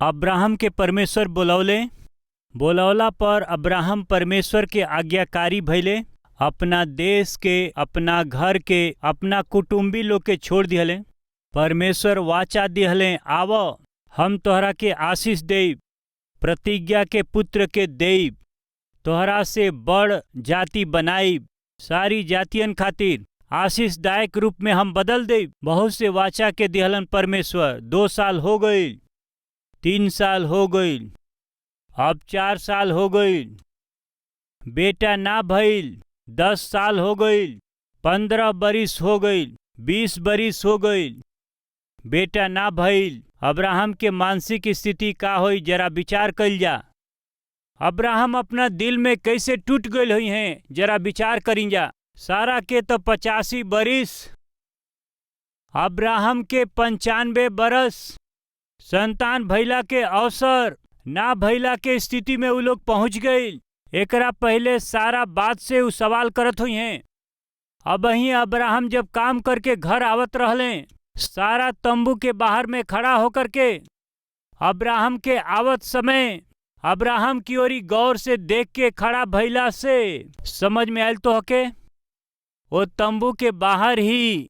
अब्राहम के परमेश्वर बोलौले। बोलौला पर अब्राहम परमेश्वर के आज्ञाकारी भइले। अपना देश के, अपना घर के, अपना कुटुंबी लोग के छोड़ दिहले। परमेश्वर वाचा दिहले, आव हम तोहरा के आशीष देब, प्रतिज्ञा के पुत्र के देब, तोहरा से बड़ जाति बनाइब, सारी जातियन खातिर आशीषदायक रूप में हम बदल देब। बहुत से वाचा के दिहलन परमेश्वर। 2 साल हो गईल, 3 साल हो गईल, अब 4 साल हो गईल, बेटा ना भइल। 10 साल हो गईल, 15 बरिस हो गईल, 20 बरिस हो गईल, बेटा ना भइल। अब्राहम के मानसिक स्थिति का होई, जरा विचार कइल जा। अब्राहम अपना दिल में कैसे टूट गईल हुई हैं, जरा विचार करी जा। सारा के तो 85 बरिस, अब्राहम के 95 बरस, संतान भइला के अवसर ना भइला के स्थिति में उ लोग पहुंच गईल। एकरा पहले सारा बात से उ सवाल करत हुई हैं। अब ही अब्राहम जब काम करके घर आवत रहले, सारा तंबू के बाहर में खड़ा होकर के अब्राहम के आवत समय अब्राहम की ओरी गौर से देख के खड़ा भइला से समझ में आयल तो होके वो तंबू के बाहर ही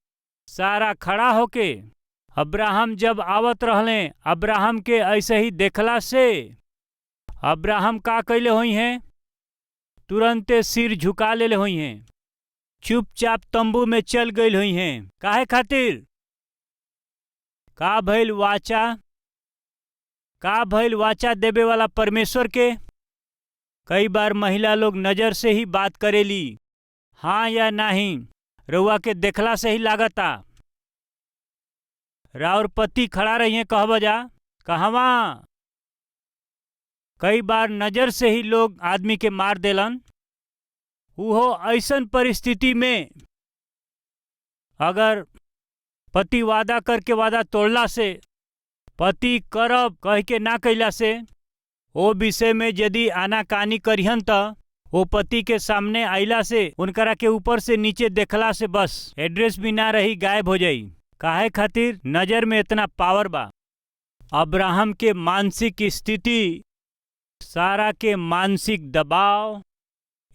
सारा खड़ा होके अब्राहम जब आवत रहले, अब्राहम के ऐसे ही देखला से अब्राहम का कैले हुई हैं, तुरंते सिर झुका ले हुई हैं, चुपचाप तंबू में चल गई हुई हैं। काहे खातिर? का भइल वाचा, का भइल वाचा देवे वाला परमेश्वर के। कई बार महिला लोग नजर से ही बात करेली, हाँ या नहीं, रउआ के देखला से ही लागता। राउर पति खड़ा रही है कहब जा, कहवा। कई बार नजर से ही लोग आदमी के मार देलन। उहो ऐसन परिस्थिति में अगर पति वादा करके वादा तोड़ला से, पति करब कह के ना कैला से, ओ विषय में यदि आनाकानी करिहन त वो पति के सामने आइला से उनकरा के ऊपर से नीचे देखला से बस एड्रेस भी ना रही, गायब हो जाई। काहे खातिर? नजर में इतना पावर बा। अब्राहम के मानसिक स्थिति, सारा के मानसिक दबाव,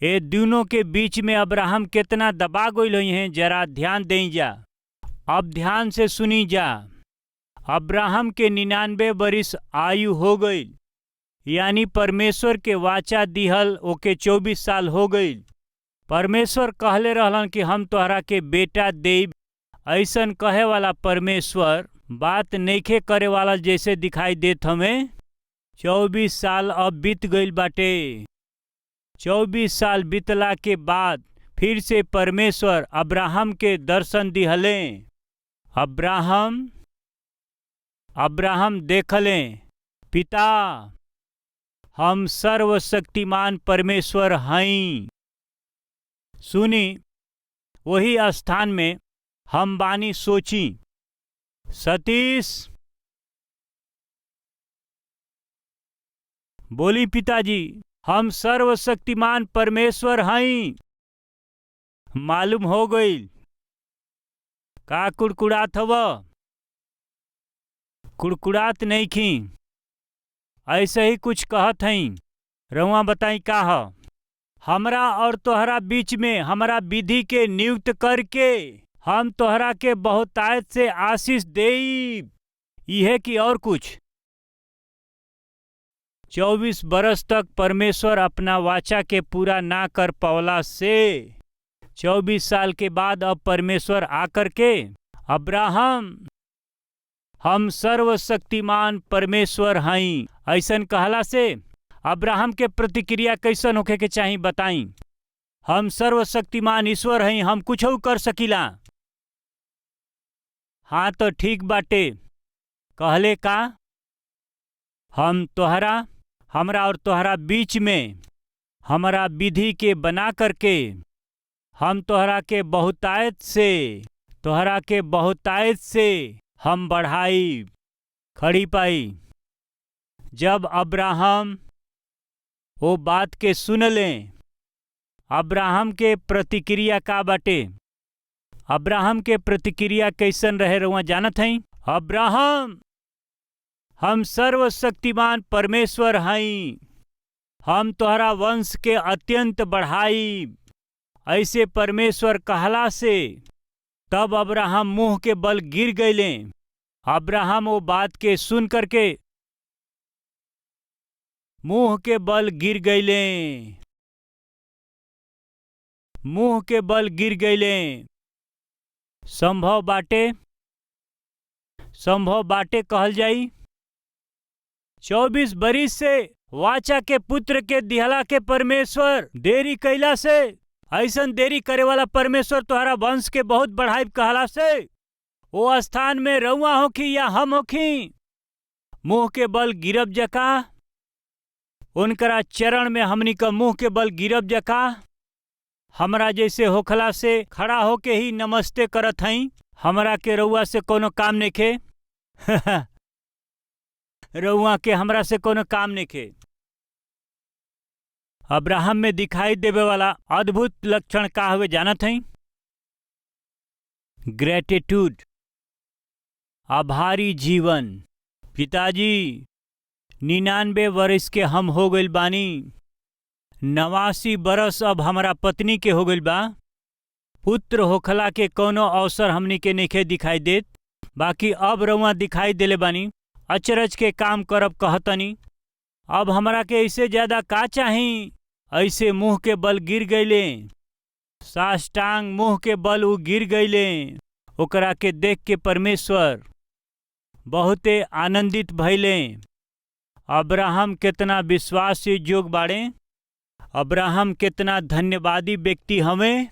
ये दोनों के बीच में अब्राहम कितना दबा गई हुई हैं, जरा ध्यान दें जा। अब ध्यान से सुनी जा। अब्राहम के 99 बरिस आयु हो गई, यानी परमेश्वर के वाचा दिहल ओके 24 साल हो गई। परमेश्वर कहले रहलन कि हम तोहरा के बेटा देब। ऐसन कहे वाला परमेश्वर बात नइखे करे वाला जैसे दिखाई देत हमें। 24 साल अब बीत गईल बाटे। 24 साल बीतला के बाद फिर से परमेश्वर अब्राहम के दर्शन दिहले। अब्राहम देखले, पिता हम सर्वशक्तिमान परमेश्वर हई। सुनी, वही स्थान में हम बानी। सोची, सतीश बोली, पिताजी हम सर्वशक्तिमान परमेश्वर हई। मालूम हो गई का कुड़कुड़ात हव? कुड़कुड़ात नहीं खी, ऐसे ही कुछ कहत हई। रउआ बताई का ह? हमरा और तोहरा बीच में हमरा विधि के नियुक्त करके हम तोहरा के बहुतायत से आशीष देब। यह कि और कुछ? 24 बरस तक परमेश्वर अपना वाचा के पूरा ना कर पावला से 24 साल के बाद अब परमेश्वर आकर के अब्राहम हम सर्वशक्तिमान परमेश्वर हई ऐसन कहला से अब्राहम के प्रतिक्रिया कैसन होखे के चाही बताई। हम सर्वशक्तिमान ईश्वर हई, हम कुछ कर सकीला। हाँ तो ठीक बाटे। कहले का? हम तोहरा, हमरा और तोहरा बीच में हमरा विधि के बना करके हम तोहरा के बहुतायत से हम बढ़ाई खड़ी पाई। जब अब्राहम वो बात के सुन लें, अब्राहम के प्रतिक्रिया का बाटे? अब्राहम के प्रतिक्रिया कैसन रहे रहुआ जानत हई? अब्राहम हम सर्वशक्तिमान परमेश्वर हई, हम तोहरा वंश के अत्यंत बढ़ाई। ऐसे परमेश्वर कहला से तब अब्राहम मुंह के बल गिर गईले। अब्राहम वो बात के सुन करके मुंह के बल गिर गईले, मुंह के बल गिर गईले। संभव बाटे कहल जाई 24 बरिस से वाचा के पुत्र के दिहला के परमेश्वर देरी कैला से, ऐसन देरी करे वाला परमेश्वर तोहरा वंश के बहुत बढ़ाई कहला से वो स्थान में रउआ होखी या हम होखी, मुंह के बल गिरब जका उनकरा चरण में हमनी का मुंह के बल गिरब जका हमरा जैसे होखला से खड़ा होके ही नमस्ते करत हई। हमरा के रउआ से कोनो काम नइखे रउआ के हमरा से कोनो काम नइखे। अब्राहम में दिखाई देवे वाला अद्भुत लक्षण का हुए जानत हई? ग्रेटिट्यूड, आभारी जीवन। पिताजी 99 वर्ष के हम हो गइल बानी, 89 बरस अब हमारा पत्नी के हो गइल बा। पुत्र होखला के कोनो अवसर हमनी के नइखे दिखाई देत, बाकी अब रउआ दिखाई देले बानी। अचरज के काम करब कहतनी, अब हमरा के इससे ज्यादा का चाही? ऐसे मुंह के बल गिर गईले, साष्टांग मुंह के बल उ गिर गईले। ओकरा के देख के परमेश्वर बहुते आनंदित भइले। अब्राहम कितना विश्वास योग्य बाड़े, अब्राहम कितना धन्यवादी व्यक्ति हमें।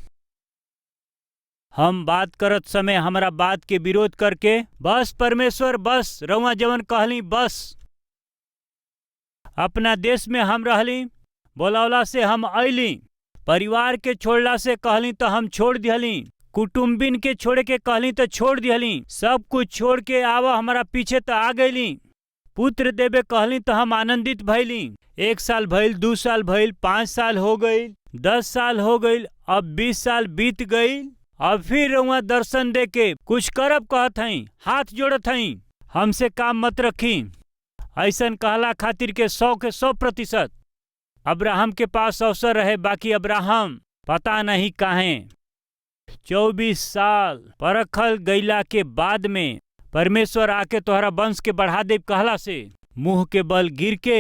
हम बात करत समय हमरा बात के विरोध करके बस परमेश्वर बस रउआ जवन कहली बस। अपना देश में हम रहली, बोलौला से हम अइली, परिवार के छोड़ला से कहली तो हम छोड़ दिहली, कुटुम्बिन के छोड़े के कहली तो छोड़ दिहली, सब कुछ छोड़ के आवा हमारा पीछे तो आ गईली। पुत्र देवे कहली तो हम आनंदित भइली। 1 साल भइल, 2 साल भइल, 5 साल हो गई, 10 साल हो गई, अब 20 साल बीत गई। अब फिर रउआ दर्शन दे के कुछ करब कहत हई, हाथ जोड़त हई, हमसे काम मत रखी। ऐसन कहला खातिर के 100 के 100% अब्राहम के पास अवसर रहे, बाकी अब्राहम पता नहीं काहे 24 साल परखल गईला के बाद में परमेश्वर आके तोहरा वंश के बढ़ा दे कहला से मुंह के बल गिर के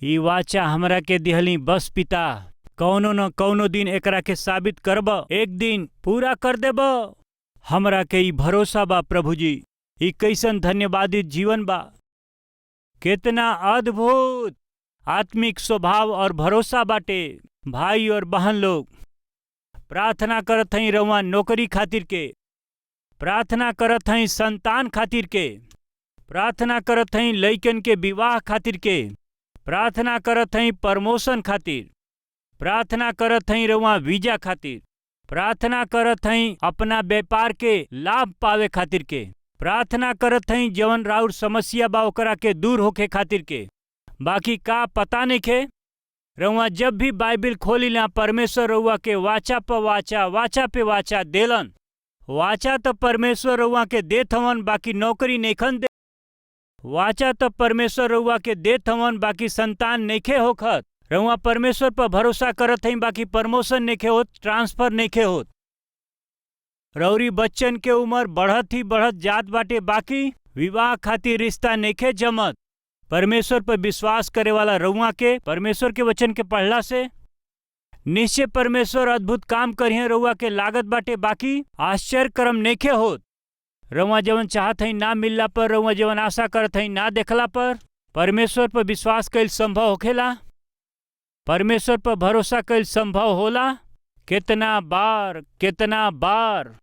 ई वाचा हमरा के दिहली। बस पिता कौनो न कौनो दिन एकरा के साबित करब, एक दिन पूरा कर देब। हमरा के ई भरोसा बा प्रभु जी। ई कैसन धन्यवादी जीवन बा, कितना अद्भुत आत्मिक स्वभाव और भरोसा बाटे। भाई और बहन लोग प्रार्थना करत हई रउआ नौकरी खातिर के, प्रार्थना करत हई संतान खातिर के, प्रार्थना करत हई लइकन के विवाह खातिर के, प्रार्थना करत हई प्रमोशन खातिर, प्रार्थना करत हई रउआ वीजा खातिर, प्रार्थना करत हई अपना व्यापार के लाभ पावे खातिर के, प्रार्थना करत हई जवन राउर समस्या बा ओकरा के दूर होके खातिर के। बाकी का पता नहीं खे, रउआ जब भी बाइबिल खोलिला परमेश्वर रउआ के वाचा पे वाचा, वाचा पे वाचा देलन। वाचा तो परमेश्वर रउआ के देत हवन, बाकी नौकरी नइखन दे। वाचा तो परमेश्वर रउआ के देत हवन, बाकी संतान नइखे होखत। रउआ परमेश्वर पर भरोसा करत हई, बाकी प्रमोशन नइखे होत, ट्रांसफर नइखे होत। रउरी बच्चन के उम्र बढ़त ही बढ़त जात बाटे, बाकी विवाह खातिर रिश्ता नइखे जमत। परमेश्वर पर विश्वास करे वाला रउआ के परमेश्वर के वचन के पढ़ला से निश्चय परमेश्वर अद्भुत काम करिए रउआ के लागत बाटे, बाकी आश्चर्य कर्म नइखे होत। रउआ जवन चाहत हई ना मिलला पर, रउआ जवन आशा करत हई ना देखला पर परमेश्वर पर विश्वास कईल संभव होखेला, परमेश्वर पर भरोसा कईल संभव होला। कितना बार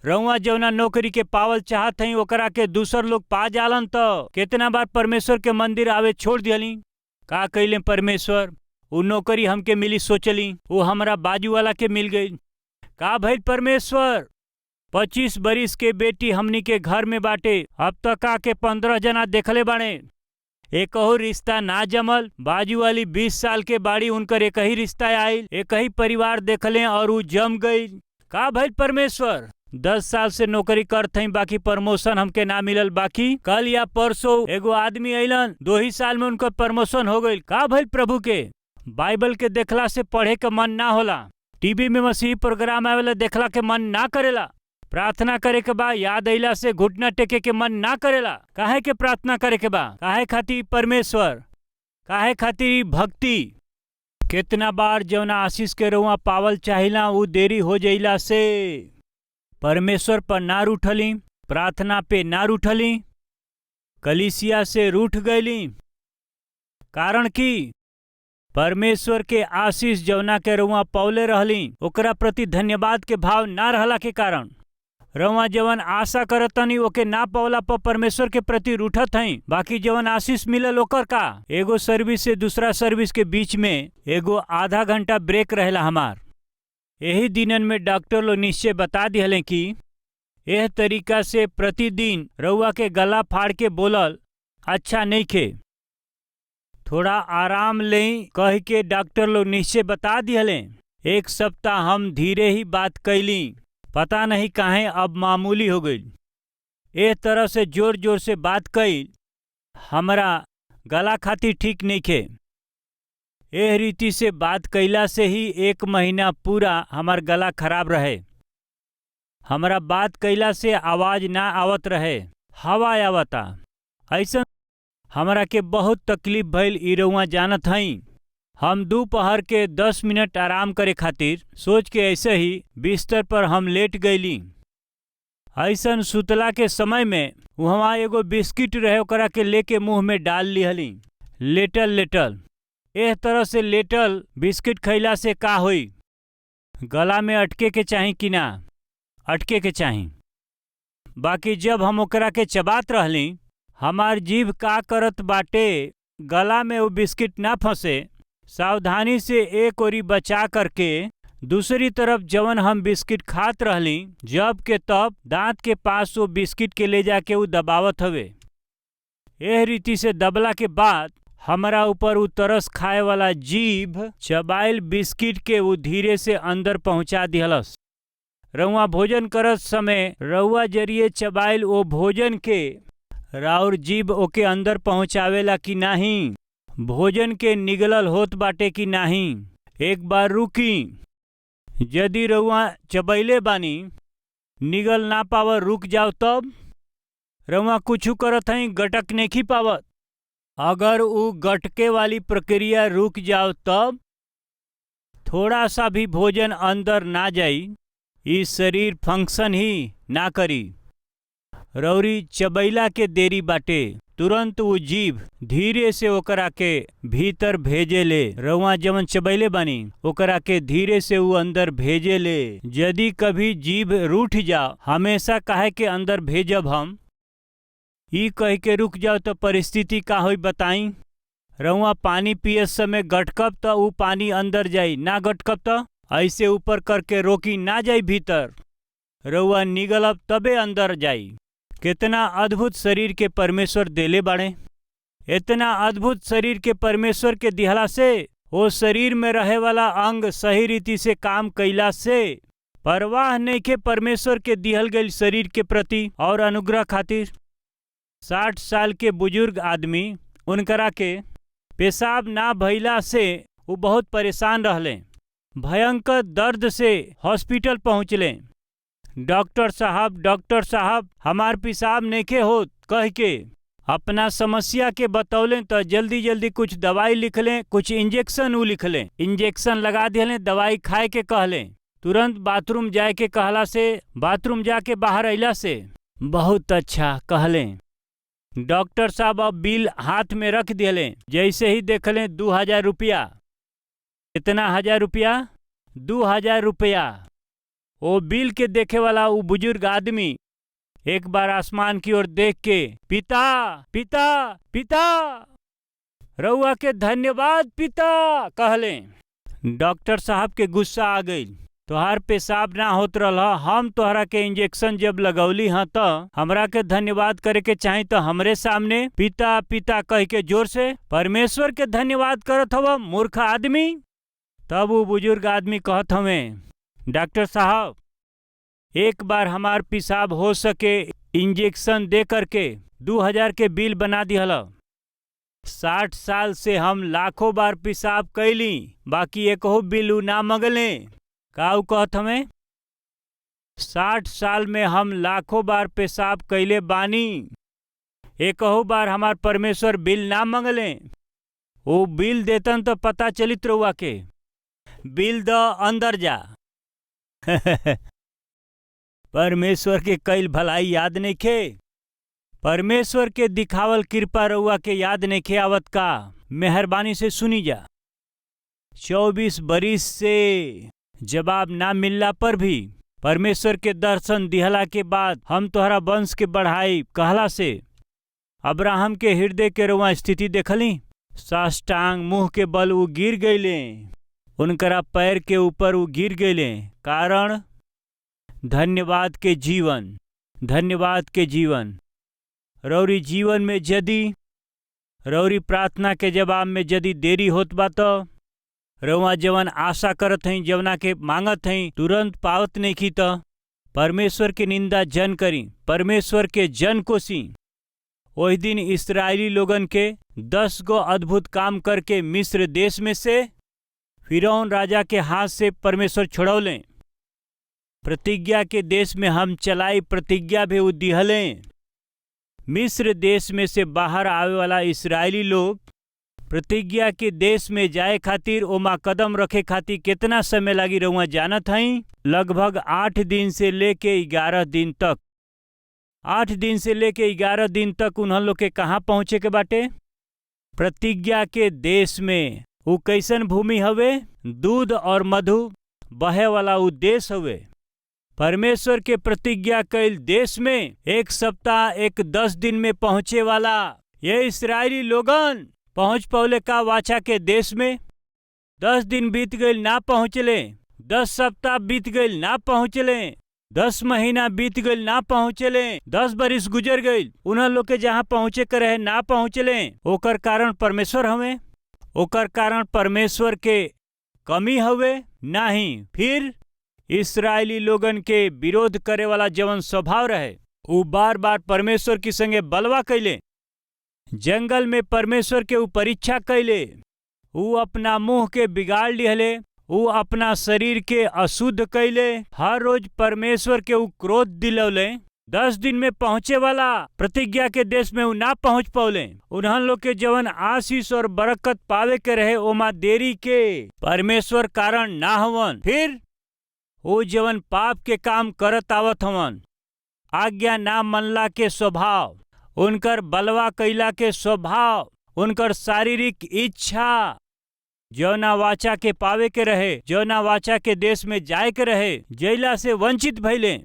रउआ जवना नौकरी के पावल चाहत हई ओकरा के दूसर लोग पा जालन, तो कितना बार परमेश्वर के मंदिर आवे छोड़ दियली। का कइले परमेश्वर? उ नौकरी हमके मिली सोचली, वो हमरा बाजू वाला के मिल गई। का भइल परमेश्वर? 25 बरिस के बेटी हमनी के घर में बाटे, अब तक आके 15 जना देखले बाड़े, एक ही रिश्ता ना जमल। बाजू वाली 20 साल के बाड़ी, उनकर एक ही रिश्ता आयल, एक ही परिवार देखले और उ जम गई। का भइल परमेश्वर? 10 साल से नौकरी करत हई, बाकी प्रमोशन हमके ना मिलल। बाकी कल या परसों एगो आदमी अइलन, 2 ही साल में उनका प्रमोशन हो गईल। का भइल प्रभु के? बाइबल के देखला से पढ़े के मन ना होला, टीवी में मसीही प्रोग्राम आवेला देखला के मन ना करेला, प्रार्थना करे के बा याद अइला से घुटना टेके के मन ना करेला। काहे के प्रार्थना करे के बा? काहे खातिर परमेश्वर, काहे खातिर भक्ति। कितना बार जौना आशीष के रउआ पावल चाहिला उ देरी हो जइला से परमेश्वर पर ना रूठली, प्रार्थना पे ना रूठली, कलीसिया से रूठ गईली। कारण कि परमेश्वर के आशीष जौना के रउआ पौले रहली ओकरा प्रति धन्यवाद के भाव ना रहला के कारण रउआ जवन आशा करतनी ओके ना पौला पर परमेश्वर के प्रति रूठत हई। बाकी जवन आशीष मिलल ओकर का? एगो सर्विस से दूसरा सर्विस के बीच में एगो आधा घंटा ब्रेक रहेला हमार। यही दिनन में डॉक्टर लोग निश्चय बता दिहले कि एह तरीका से प्रतिदिन रउआ के गला फाड़ के बोलल अच्छा नहीं खे, थोड़ा आराम लें कह के डॉक्टर लोग निश्चय बता दिहले। 1 सप्ताह हम धीरे ही बात कैली, पता नहीं काहे अब मामूली हो गई। एह तरह से जोर जोर से बात कई हमरा गला खातिर ठीक नहीं खे। एह रीति से बात कैला से ही 1 महीना पूरा हमार गला खराब रहे। हमरा बात कैला से आवाज ना आवत रहे, हवा आवता। ऐसा हमरा के बहुत तकलीफ भइल, ई रउआ जानत हई। हम दोपहर के 10 मिनट आराम करे खातिर सोच के ऐसे ही बिस्तर पर हम लेट गईली। ऐसन सुतला के समय में वहाँ एगो बिस्किट रहे, ओकरा के लेके मुंह में डाल लिहली। लेटल लेटल एह तरह से लेटल बिस्किट खैला से का होई? गला में अटके के चाही कि ना? अटके के चाही। बाकी जब हम ओकरा के चबात रहली, हमार जीभ का करत बाटे गला में वो बिस्किट ना फंसे, सावधानी से एक ओरी बचा करके दूसरी तरफ जवन हम बिस्किट खात रहली जब के तब दांत के पास वो बिस्किट के ले जाके वो दबावत हवे। एह रीति से दबला के बाद हमरा ऊपर वो तरस खाए वाला जीभ चबाइल बिस्किट के वो धीरे से अंदर पहुंचा दिहलस। रउआ भोजन करत समय रउआ जरिए चबाइल वो भोजन के राउर जीभ ओके अंदर पहुंचावेला कि नाही? भोजन के निगलल होत बाटे कि नाही? एक बार रुकी, यदि रउआ चबैले बानी निगल ना पावर रुक जाओ, तब रउआ कुछ करत हई गटक नहीं पावत। अगर वो गटके वाली प्रक्रिया रुक जाओ तब थोड़ा सा भी भोजन अंदर ना जाई, इस शरीर फंक्शन ही ना करी। रौरी चबैला के देरी बाटे, तुरंत वो जीभ धीरे से ओकरा के भीतर भेजे ले। रउआ जवन चबैले बानी ओकरा के धीरे से वो अंदर भेजे ले। यदि कभी जीभ रूठ जाओ, हमेशा काहे के अंदर भेजब हम, ई कह के रुक जाओ तो परिस्थिति का होई बताई? रउआ पानी पिए समय गटकब तो वो पानी अंदर जाई, ना गटकब तो ऐसे ऊपर करके रोकी ना जाई भीतर, रउआ निगलब तबे अंदर जाई। कितना अद्भुत शरीर के परमेश्वर देले बाड़े। इतना अद्भुत शरीर के परमेश्वर के दिहला से वो शरीर में रहे वाला अंग सही रीति से काम कैला से परवाह नहीं के परमेश्वर के दिहल गई शरीर के प्रति और अनुग्रह खातिर। 60 साल के बुजुर्ग आदमी उनकरा के पेशाब ना भइला से वो बहुत परेशान रहले, भयंकर दर्द से हॉस्पिटल पहुँचले। डॉक्टर साहब हमार पेशाब नइखे होत कह के अपना समस्या के बतौलें तो जल्दी जल्दी कुछ दवाई लिख लें, कुछ इंजेक्शन वो लिख लें। इंजेक्शन लगा दिले, दवाई खाए के कहलें। तुरंत बाथरूम जाए के कहला से बाथरूम जाके बाहर अइला से बहुत अच्छा कहलें। डॉक्टर साहब अब बिल हाथ में रख दिले, जैसे ही देखलें 2000 रुपया। कितना 1000 रुपया? 2000 रुपया। वो बिल के देखे वाला वो बुजुर्ग आदमी एक बार आसमान की ओर देख के पिता पिता पिता रउआ के धन्यवाद पिता कहले। डॉक्टर साहब के गुस्सा आ गई, तोहार पेशाब ना होत रहा, हम तोहरा के इंजेक्शन जब लगौली हाँ तो हमरा के धन्यवाद करे के चाही, तो हमरे सामने पिता पिता कह के जोर से परमेश्वर के धन्यवाद करत हव मूर्ख आदमी। तब वो बुजुर्ग आदमी कहत हमें, डॉक्टर साहब एक बार हमार पेशाब हो सके इंजेक्शन दे करके 2000 के बिल बना दिहल। 60 साल से हम लाखों बार पेशाब कैली, बाकी एकहो बिल उ ना मंगले। का उ कहत हमें 60 साल में हम लाखों बार पेशाब कैले बानी, एकहो बार हमार परमेश्वर बिल ना मंगले। वो बिल देतन तो पता चलित रहुआ के बिल द अंदर जा। परमेश्वर के कईल भलाई याद नहीं खे, परमेश्वर के दिखावल कृपा रहुआ के याद नहीं खे आवत का। मेहरबानी से सुनी जा। 24 बरिस से जवाब ना मिलला पर भी परमेश्वर के दर्शन दिहला के बाद हम तोहरा वंश के बढ़ाई कहला से अब्राहम के हृदय के रहुआ स्थिति देखली। साष्टांग मुंह के बल उ गिर गईले, उनकरा पैर के ऊपर उ गिर गईले। कारण धन्यवाद के जीवन, धन्यवाद के जीवन। रौरी जीवन में यदि रौरी प्रार्थना के जवाब में यदि देरी होत बा तो रउआ जवन आशा करत हई, जवना के मांगत हई, तुरंत पावत नहीं की तो परमेश्वर की निंदा जन करी, परमेश्वर के जन कोसी। वही दिन इस्राएली लोगन के 10 गो अद्भुत काम करके मिस्र देश में से फिरौन राजा के हाथ से परमेश्वर छुड़ौले। प्रतिज्ञा के देश में हम चलाई प्रतिज्ञा भी उ दिहले। मिस्र देश में से बाहर आवे वाला इस्राएली लोग प्रतिज्ञा के देश में जाए खातिर ओमा कदम रखे खातिर कितना समय लगी रहुआ जानत हई? लगभग 8 दिन से लेके 11 दिन तक। 8 दिन से लेके 11 दिन तक उन्हन लोग के कहाँ पहुँचे के बाटे? प्रतिज्ञा के देश में। उ कैसन भूमि हवे? दूध और मधु बहे वाला उ देश हवे। परमेश्वर के प्रतिज्ञा कैल देश में 1 सप्ताह 10 दिन में पहुँचे वाला ये इस्राएली लोगन पहुँच पौले का वाचा के देश में। 10 दिन बीत गईल ना पहुँचले, 10 सप्ताह बीत गईल ना पहुँचले, 10 महीना बीत गईल ना पहुँचले, 10 बरिस गुजर गईल, उन्हें लोग के जहाँ पहुँचे के रहे ना पहुँचले। ओकर कारण परमेश्वर हवे? ओकर कारण परमेश्वर के कमी हवे? नहीं। फिर इस्राएली लोगन के विरोध करे वाला जवन स्वभाव रहे उ बार बार परमेश्वर की संगे बलवा कैले। जंगल में परमेश्वर के उ परीक्षा कैले। उ अपना मुंह के बिगाड़ लिहले, उ अपना शरीर के अशुद्ध कैले। हर रोज परमेश्वर के उ क्रोध दिलौले। 10 दिन में पहुँचे वाला प्रतिज्ञा के देश में उ ना पहुँच पौले। उन्हन लोग के जवन आशीष और बरकत पावे के रहे ओमा देरी के परमेश्वर कारण ना हवन। फिर वो जवन पाप के काम करत आवत हवन, आज्ञा ना मनला के स्वभाव, उनकर बलवा कैला के स्वभाव, उनकर शारीरिक इच्छा, जौना वाचा के पावे के रहे, जौना वाचा के देश में जाए के रहे, जैला से वंचित भइले।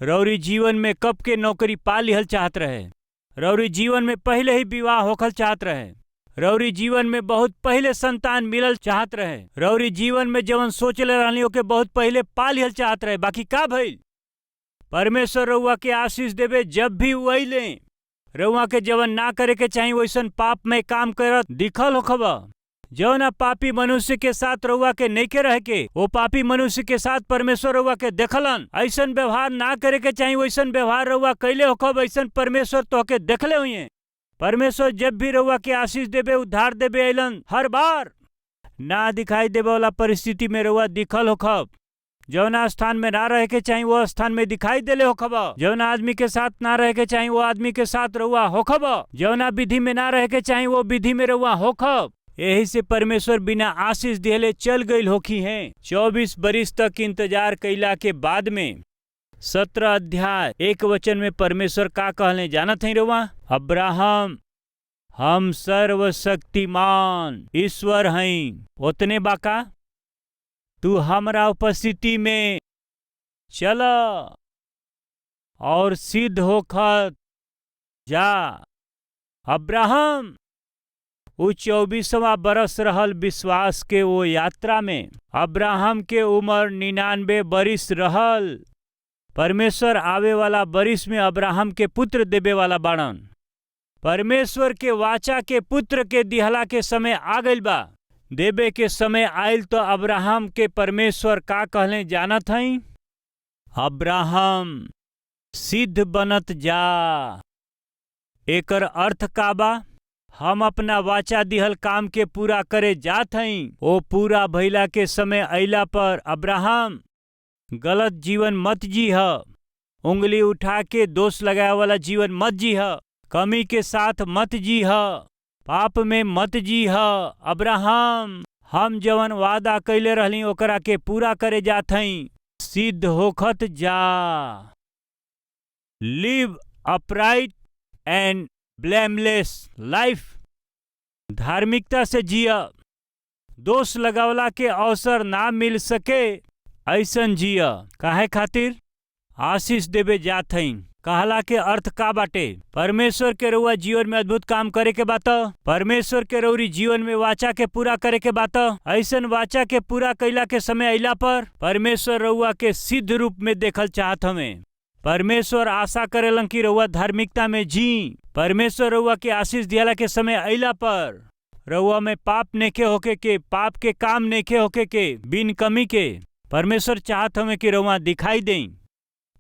रौरी जीवन में कब के नौकरी पा लिहल चाहत रहे, रौरी जीवन में पहले ही विवाह होखल चाहत रहे, रौरी जीवन में बहुत पहले संतान मिलल चाहत रहे, रौरी जीवन में जवन सोचले रहनी ओके बहुत पहले पा लिहल चाहत रहे, बाकी का भइल? परमेश्वर रउआ के आशीष देवे जब भी उइले। रउआ के जवन ना करे के चाहिए वैसन पाप में काम करत दिखल होखबा। जौना पापी मनुष्य के साथ रउआ के नइखे रह के, वो पापी मनुष्य के साथ परमेश्वर रउआ के देखलन। ऐसन व्यवहार ना करे के चाहिए वैसन व्यवहार रउआ कैले होखब, ऐसन परमेश्वर तोहके देखले हुए। परमेश्वर जब भी रउआ के आशीष देवे, उद्धार देवे अइलन, हर बार ना दिखाई देवे वाला परिस्थिति में रउआ दिखल होखब। जौना स्थान में ना रहे के चाहिए वो स्थान में दिखाई देले होखब। जौना आदमी के साथ ना रहे के चाहिए वो आदमी के साथ रउआ होखब। जौना विधि में ना रहे के चाहिए वो विधि में रउआ होखब। यही से परमेश्वर बिना आशीष दिहले चल गईल होखी हैं। 24 बरिस तक इंतजार कैला के बाद में 17 अध्याय 1 वचन में परमेश्वर का कहले जानत है रउआ? अब्राहम हम सर्वशक्तिमान ईश्वर हई, उतने बाका तू हमरा उपस्थिति में चल और सिद्ध होखत जा। अब्राहम वो 24वां बरस रहल विश्वास के वो यात्रा में। अब्राहम के उम्र 99 बरिस रहल। परमेश्वर आवे वाला बरिस में अब्राहम के पुत्र देवे वाला बाड़न। परमेश्वर के वाचा के पुत्र के दिहला के समय आ गइल बा। देवे के समय आयल तो अब्राहम के परमेश्वर का कहले जानत हई? अब्राहम सिद्ध बनत जा। एकर अर्थ का बा? हम अपना वाचा दिहल काम के पूरा करे जात हई। ओ पूरा भइला के समय अइला पर अब्राहम गलत जीवन मत जीह, उंगली उठा के दोष लगाए वाला जीवन मत जीह, कमी के साथ मत जीह, पाप में मत जीह। अब्राहम हम जवन वादा कैले रहली ओकरा के पूरा करे जात हई, सिद्ध होखत जा। Live upright and blameless life. धार्मिकता से जिया, दोष लगावला के अवसर ना मिल सके ऐसन जिया। काहे खातिर? आशीष देवे जात हई। कहला के अर्थ का बाटे? परमेश्वर के रउआ जीवन में अद्भुत काम करे के बात, परमेश्वर के रउरी जीवन में वाचा के पूरा करे के बात। ऐसन वाचा के पूरा कैला के समय अइला पर परमेश्वर रउआ के सिद्ध रूप में देखल चाहत हमें। परमेश्वर आशा करेलन कि रउआ धार्मिकता में जी। परमेश्वर रउआ के आशीष दियाला के समय अइला पर रउआ में पाप नेखे होके के, पाप के काम नेखे होके के, बिन कमी के परमेश्वर चाहत हमें कि रउआ दिखाई दें।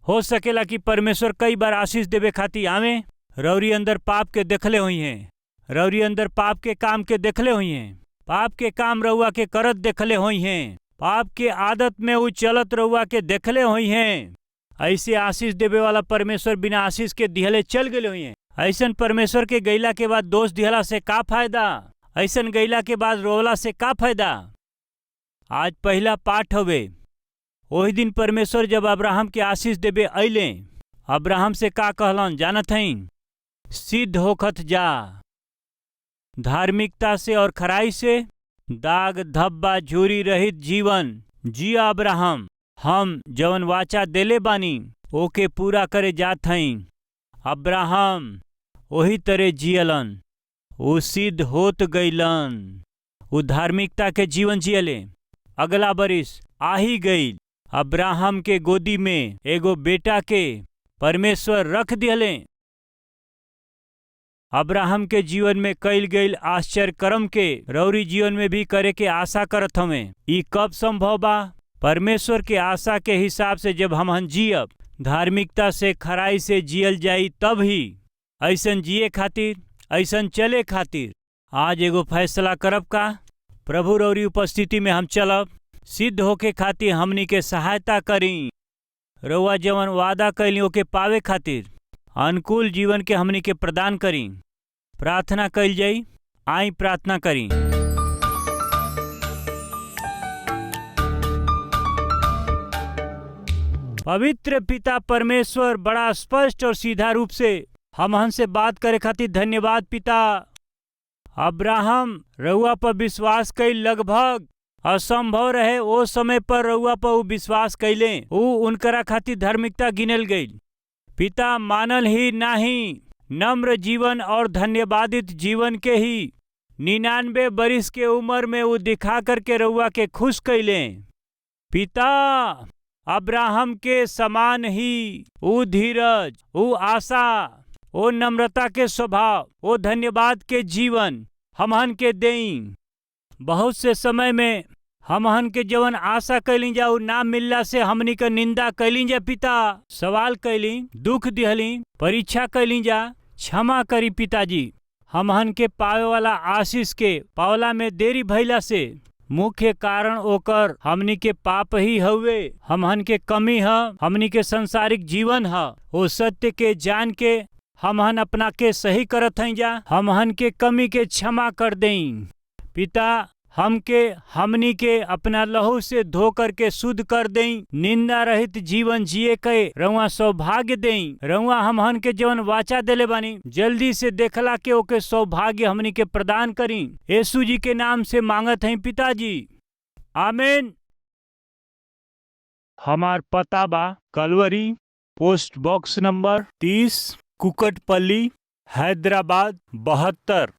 हो सकेला कि परमेश्वर कई बार आशीष देवे खातिर आवे, रउरी अंदर पाप के देखले हुई हैं, रउरी अंदर पाप के काम के देखले हुई हैं, पाप के काम रउआ के करत देखले हुई हैं, पाप के आदत में उ चलत रउआ के देखले हुई हैं। ऐसे आशीष देवे वाला परमेश्वर बिना आशीष के दिहले चल गए हुई हैं। ऐसन परमेश्वर के गैला के बाद दोष दिहला से का फायदा? ऐसन गैला के बाद रोवला से का फायदा? आज पहला पाठ हवे। वही दिन परमेश्वर जब अब्राहम के आशीष देवे अइले, अब्राहम से का कहलन जानत हई? सिद्ध होखत जा। धार्मिकता से और खराई से, दाग धब्बा झूरी रहित जीवन जिया अब्राहम। हम जवन वाचा देले बानी ओके पूरा करे जात हई। अब्राहम वही तरह जियलन, वो सिद्ध होत गईलन, वो धार्मिकता के जीवन जियले। अगला बरिस आ ही गई। अब्राहम के गोदी में एगो बेटा के परमेश्वर रख दिहले। अब्राहम के जीवन में कईल गईल आश्चर्य कर्म के रउरी जीवन में भी करे के आशा करत हमें। ई कब संभव बा? परमेश्वर के आशा के हिसाब से जब हम जियब, धार्मिकता से खराई से जियल जाई, तब ही ऐसन जिए खातिर, ऐसन चले खातिर आज एगो फैसला करब का? प्रभु रउरी उपस्थिति में हम चलब। सिद्ध होके खातिर हमनी के सहायता करी। रउआ जवन वादा कैली ओके पावे खातिर अनुकूल जीवन के हमनी के प्रदान करी। प्रार्थना कैल जाई। आई प्रार्थना करी। पवित्र पिता परमेश्वर, बड़ा स्पष्ट और सीधा रूप से हमहन से बात करे खातिर धन्यवाद पिता। अब्राहम रउआ पर विश्वास कैल लगभग असंभव रहे, ओ समय पर रउआ पर उ विश्वास कैले, उ उनकरा खातिर धार्मिकता गिनल गई। पिता मानल ही नाही, नम्र जीवन और धन्यवादित जीवन के ही 99 बरिस के उम्र में उ दिखा करके रउआ के खुश कैले। पिता अब्राहम के समान ही उ धीरज, उ आशा, ओ नम्रता के स्वभाव, ओ धन्यवाद के जीवन हमहन के देई। बहुत से समय में हमहन के जवन आशा कैली जा उ ना मिलला से हमनी के निंदा कैली जा पिता, सवाल कैली, दुख दिहली, परीक्षा कैली जा। क्षमा करी पिताजी। हमहन के पावे वाला आशीष के पावला में देरी भइला से मुख्य कारण ओकर हमनी के पाप ही हवे, हमहन के कमी है, हमनी के संसारिक जीवन है। वो सत्य के जान के हमहन अपना के सही करत हई जा। हमहन के कमी के क्षमा कर दें पिता। हमनी के अपना लहू से धो करके शुद्ध कर दें। निंदा रहित जीवन जिए के रउआ सौभाग्य दें। रउआ हमहन के जीवन वाचा देले बानी, जल्दी से देखला के ओके सौभाग्य हमनी के प्रदान करी। यीशु जी के नाम से मांगत हैं पिताजी, आमीन। हमार पता बा Calvary, post box number 30, Kukatpally, Hyderabad 72।